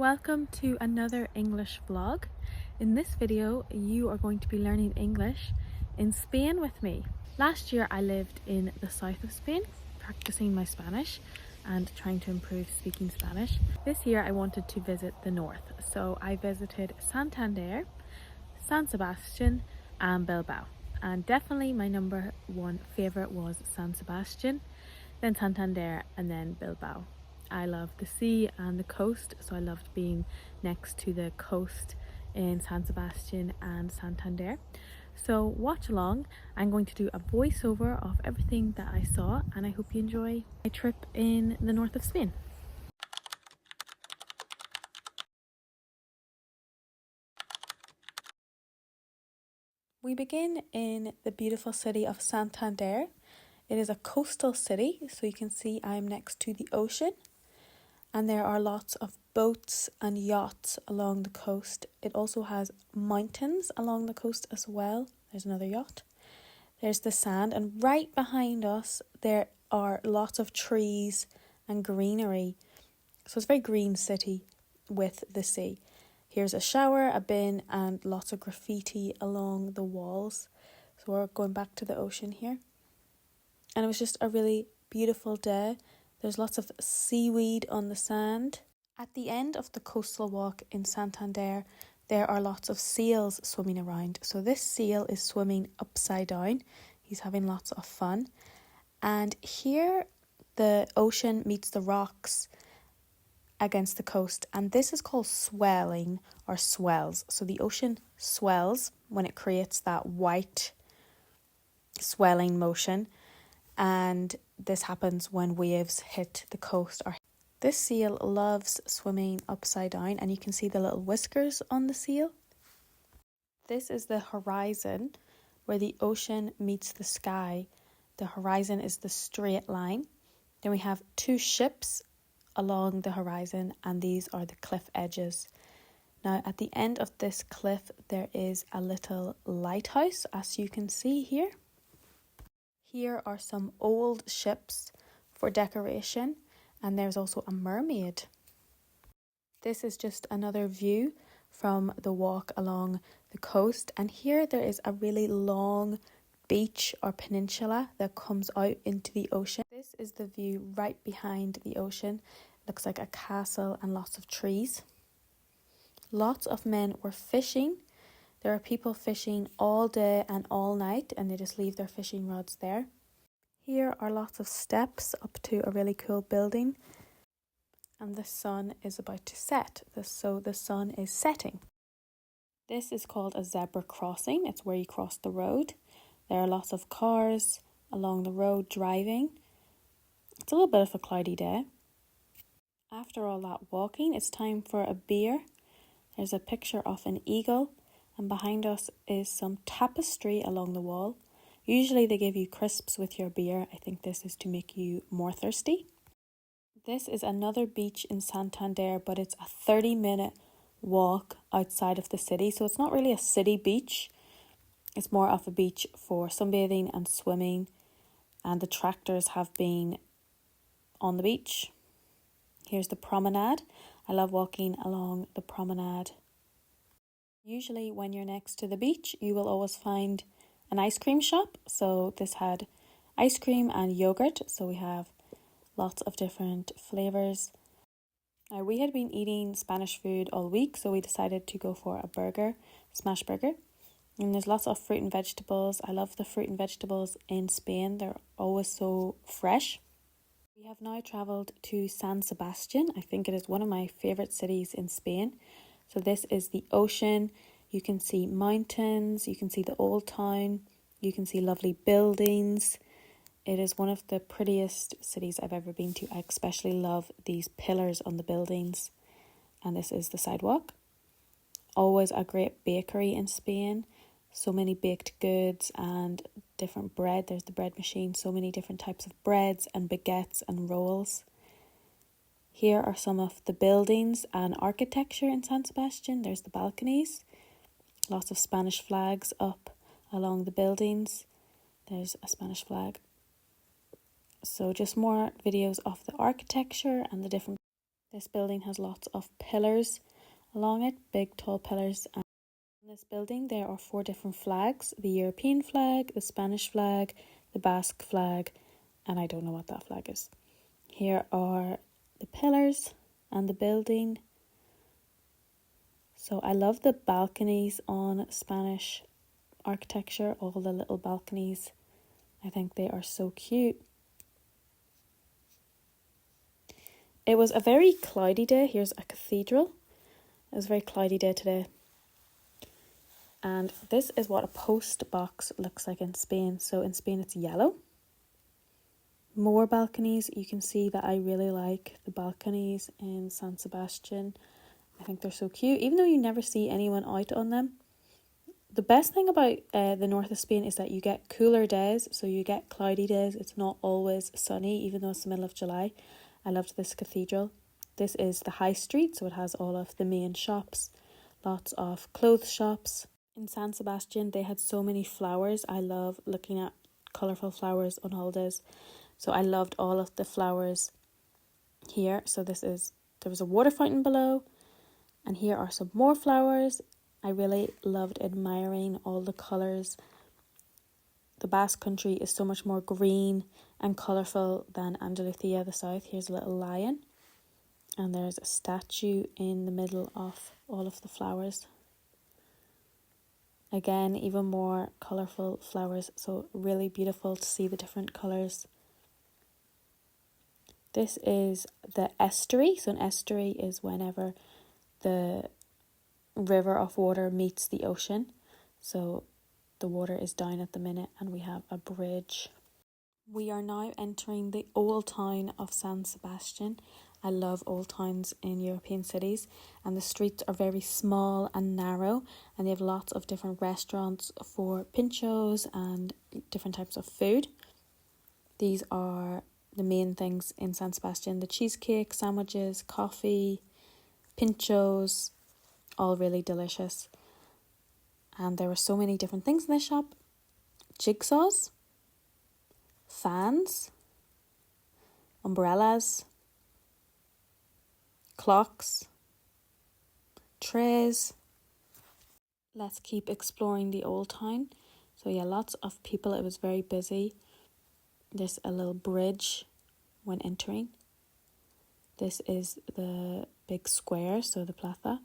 Welcome to another English vlog. In this video, you are going to be learning English in Spain with me. Last year I lived in the south of Spain, practicing my Spanish and trying to improve speaking Spanish. This year I wanted to visit the north, so I visited Santander, San Sebastián and Bilbao. And definitely my number one favourite was San Sebastián, then Santander and then Bilbao. I love the sea and the coast, so I loved being next to the coast in San Sebastián and Santander. So watch along. I'm going to do a voiceover of everything that I saw, and I hope you enjoy my trip in the north of Spain. We begin in the beautiful city of Santander. It is a coastal city, so you can see I'm next to the ocean. And there are lots of boats and yachts along the coast. It also has mountains along the coast as well. There's another yacht. There's the sand, and right behind us there are lots of trees and greenery. So it's a very green city with the sea. Here's a shower, a bin, and lots of graffiti along the walls. So we're going back to the ocean here. And it was just a really beautiful day. There's lots of seaweed on the sand. At the end of the coastal walk in Santander, there are lots of seals swimming around. So this seal is swimming upside down. He's having lots of fun. And here the ocean meets the rocks against the coast. And this is called swelling or swells. So the ocean swells when it creates that white swelling motion. And this happens when waves hit the coast. This seal loves swimming upside down, and you can see the little whiskers on the seal. This is the horizon where the ocean meets the sky. The horizon is the straight line. Then we have two ships along the horizon, and these are the cliff edges. Now at the end of this cliff there is a little lighthouse, as you can see here. Here are some old ships for decoration, and there's also a mermaid. This is just another view from the walk along the coast, and here there is a really long beach or peninsula that comes out into the ocean. This is the view right behind the ocean. Looks like a castle and lots of trees. Lots of men were fishing. There are people fishing all day and all night, and they just leave their fishing rods there. Here are lots of steps up to a really cool building, and the sun is about to set, so the sun is setting. This is called a zebra crossing. It's where you cross the road. There are lots of cars along the road driving. It's a little bit of a cloudy day. After all that walking, it's time for a beer. There's a picture of an eagle, and behind us is some tapestry along the wall. Usually they give you crisps with your beer. I think this is to make you more thirsty. This is another beach in Santander, but it's a 30-minute walk outside of the city. So it's not really a city beach. It's more of a beach for sunbathing and swimming. And the tractors have been on the beach. Here's the promenade. I love walking along the promenade. Usually when you're next to the beach, you will always find an ice cream shop. So this had ice cream and yogurt. So we have lots of different flavours. Now we had been eating Spanish food all week, so we decided to go for a burger, smash burger. And there's lots of fruit and vegetables. I love the fruit and vegetables in Spain. They're always so fresh. We have now travelled to San Sebastián. I think it is one of my favourite cities in Spain. So this is the ocean. You can see mountains, you can see the old town, you can see lovely buildings. It is one of the prettiest cities I've ever been to. I especially love these pillars on the buildings. And this is the sidewalk. Always a great bakery in Spain. So many baked goods and different bread. There's the bread machine. So many different types of breads and baguettes and rolls. Here are some of the buildings and architecture in San Sebastián. There's the balconies. Lots of Spanish flags up along the buildings. There's a Spanish flag. So just more videos of the architecture and the different. This building has lots of pillars along it, big tall pillars. And in this building there are 4 different flags: the European flag, the Spanish flag, the Basque flag, and I don't know what that flag is. Here are the pillars and the building. So I love the balconies on Spanish architecture, all the little balconies. I think they are so cute. It was a very cloudy day. Here's a cathedral. It was a very cloudy day today. And this is what a post box looks like in Spain. So in Spain it's yellow. More balconies. You can see that I really like the balconies in San Sebastian. I think they're so cute, even though you never see anyone out on them. The best thing about the north of Spain is that you get cooler days, so you get cloudy days. It's not always sunny, even though it's the middle of July. I loved this cathedral. This is the high street, so it has all of the main shops, lots of clothes shops. In San Sebastian, they had so many flowers. I love looking at colourful flowers on holidays. So I loved all of the flowers here. So there was a water fountain below, and here are some more flowers. I really loved admiring all the colours. The Basque country is so much more green and colourful than Andalusia, the south. Here's a little lion, and there's a statue in the middle of all of the flowers. Again, even more colourful flowers, so really beautiful to see the different colours. This is the estuary. So an estuary is whenever the river of water meets the ocean. So the water is down at the minute and we have a bridge. We are now entering the old town of San Sebastian. I love old towns in European cities, and the streets are very small and narrow, and they have lots of different restaurants for pinchos and different types of food. These are the main things in San Sebastian: the cheesecake, sandwiches, coffee, pinchos, all really delicious. And there were so many different things in this shop: jigsaws, fans, umbrellas, clocks, trays. Let's keep exploring the old town. So yeah, lots of people. It was very busy. There's a little bridge when entering. This is the big square, so the plaza.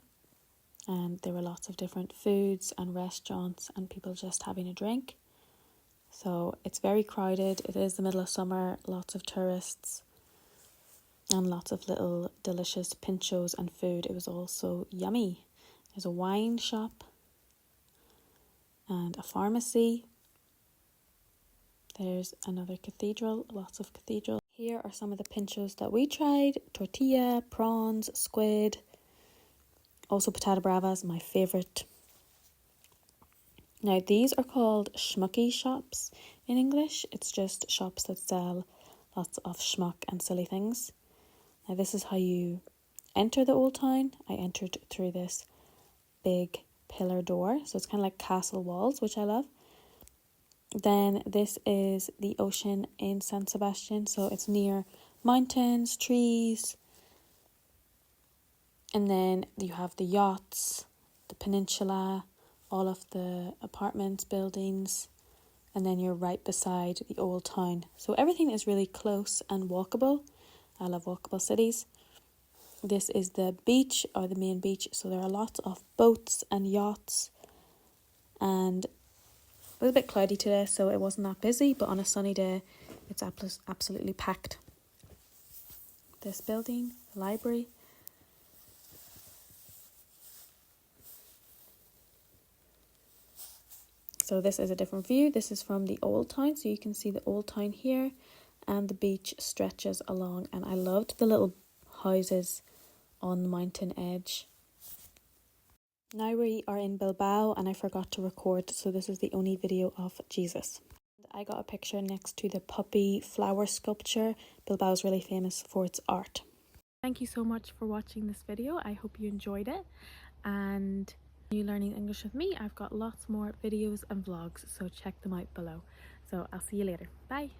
And there were lots of different foods and restaurants and people just having a drink. So it's very crowded. It is the middle of summer, lots of tourists and lots of little delicious pinchos and food. It was all so yummy. There's a wine shop and a pharmacy. There's another cathedral, lots of cathedrals. Here are some of the pinchos that we tried: tortilla, prawns, squid, also patata bravas, my favourite. Now these are called schmucky shops in English. It's just shops that sell lots of schmuck and silly things. Now this is how you enter the old town. I entered through this big pillar door, so it's kind of like castle walls, which I love. Then this is the ocean in San Sebastian, so it's near mountains, trees, and then you have the yachts, the peninsula, all of the apartments, buildings, and then you're right beside the old town. So everything is really close and walkable. I love walkable cities. This is the beach, or the main beach, so there are lots of boats and yachts, and it was a bit cloudy today, so it wasn't that busy, but on a sunny day, it's absolutely packed. This building, the library. So this is a different view. This is from the old town, so you can see the old town here, and the beach stretches along, and I loved the little houses on the mountain edge. Now we are in Bilbao, and I forgot to record, so this is the only video of Jesus. I got a picture next to the puppy flower sculpture. Bilbao is really famous for its art. Thank you so much for watching this video. I hope you enjoyed it, and you learning English with me. I've got lots more videos and vlogs, so check them out below. So I'll see you later. Bye.